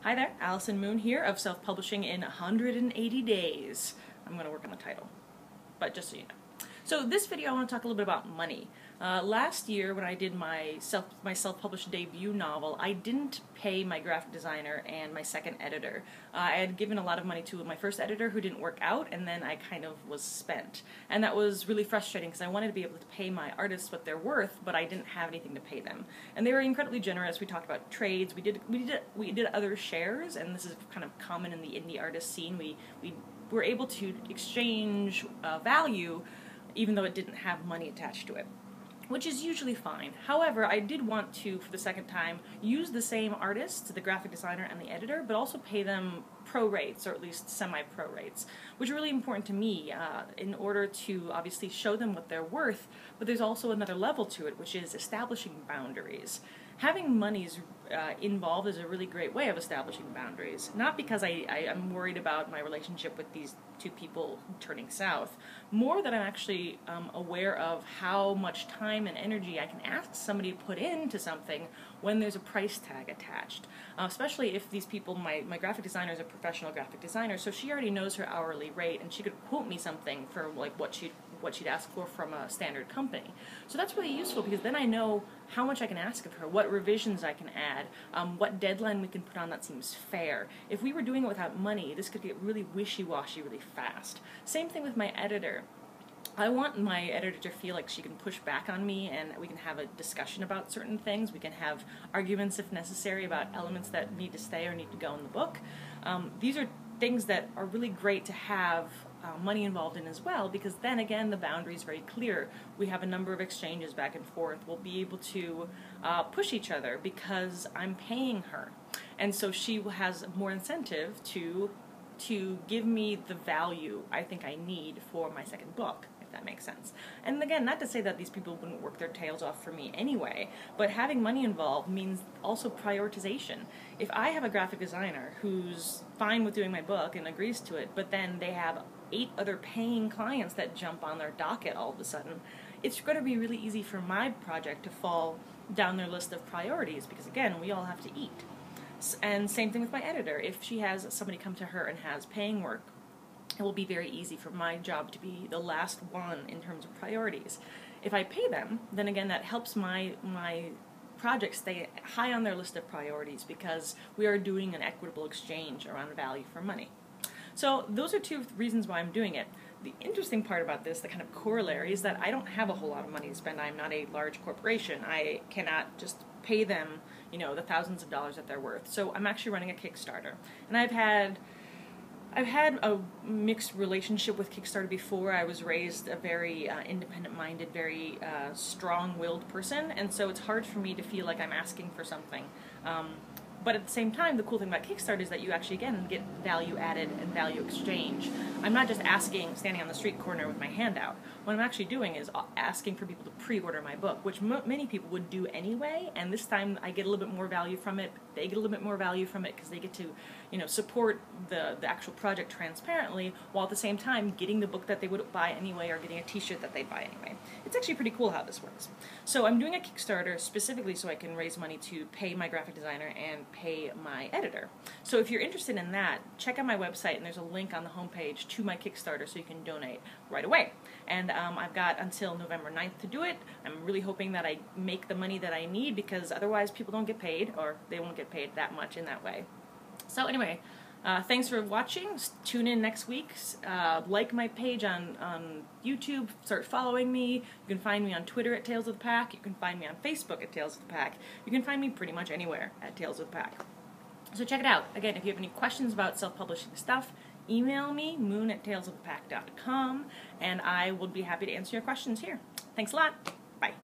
Hi there, Allison Moon here of Self-Publishing in 180 Days. I'm going to work on the title, but just so you know. So this video I want to talk a little bit about money. Last year when I did my self-published debut novel, I didn't pay my graphic designer and my second editor. I had given a lot of money to my first editor who didn't work out, and then I kind of was spent. And that was really frustrating because I wanted to be able to pay my artists what they're worth, but I didn't have anything to pay them. And they were incredibly generous. We talked about trades, we did other shares, and this is kind of common in the indie artist scene. We were able to exchange value even though it didn't have money attached to it, which is usually fine. However, I did want to, for the second time, use the same artists, the graphic designer and the editor, but also pay them pro rates, or at least semi-pro rates, which are really important to me in order to obviously show them what they're worth, but there's also another level to it, which is establishing boundaries. Having monies involved is a really great way of establishing boundaries. Not because I'm worried about my relationship with these two people turning south, more that I'm actually aware of how much time and energy I can ask somebody to put into something when there's a price tag attached. Especially if these people, my graphic designer is a professional graphic designer, so she already knows her hourly rate and she could quote me something for like what she'd ask for from a standard company. So that's really useful because then I know how much I can ask of her, what revisions I can add, what deadline we can put on that seems fair. If we were doing it without money, this could get really wishy-washy really fast. Same thing with my editor. I want my editor to feel like she can push back on me and we can have a discussion about certain things. We can have arguments if necessary about elements that need to stay or need to go in the book. These are things that are really great to have money involved in as well, because then again the boundary is very clear. We have a number of exchanges back and forth. We'll be able to push each other because I'm paying her, and so she has more incentive to give me the value I think I need for my second book, if that makes sense. And again, not to say that these people wouldn't work their tails off for me anyway, but having money involved means also prioritization. If I have a graphic designer who's fine with doing my book and agrees to it, but then they have 8 other paying clients that jump on their docket all of a sudden, it's going to be really easy for my project to fall down their list of priorities because, again, we all have to eat. And same thing with my editor. If she has somebody come to her and has paying work, it will be very easy for my job to be the last one in terms of priorities. If I pay them, then again that helps my project stay high on their list of priorities because we are doing an equitable exchange around value for money. So those are 2 reasons why I'm doing it. The interesting part about this, the kind of corollary, is that I don't have a whole lot of money to spend. I'm not a large corporation. I cannot just pay them, you know, the thousands of dollars that they're worth. So I'm actually running a Kickstarter. And I've had a mixed relationship with Kickstarter before. I was raised a very independent-minded, very strong-willed person, and so it's hard for me to feel like I'm asking for something. But at the same time, the cool thing about Kickstarter is that you actually, again, get value added and value exchange. I'm not just standing on the street corner with my hand out. What I'm actually doing is asking for people to pre-order my book, which many people would do anyway, and this time I get a little bit more value from it. They get a little bit more value from it because they get to, you know, support the actual project transparently, while at the same time getting the book that they would buy anyway or getting a t-shirt that they'd buy anyway. It's actually pretty cool how this works. So I'm doing a Kickstarter specifically so I can raise money to pay my graphic designer and pay my editor. So if you're interested in that, check out my website and there's a link on the homepage to my Kickstarter so you can donate right away. And I've got until November 9th to do it. I'm really hoping that I make the money that I need because otherwise people don't get paid, or they won't get paid that much in that way. So anyway, thanks for watching. Tune in next week. Like my page on YouTube. Start following me. You can find me on Twitter at Tales of the Pack. You can find me on Facebook at Tales of the Pack. You can find me pretty much anywhere at Tales of the Pack. So check it out. Again, if you have any questions about self-publishing stuff, email me, moon@talesofthepack.com, and I will be happy to answer your questions here. Thanks a lot. Bye.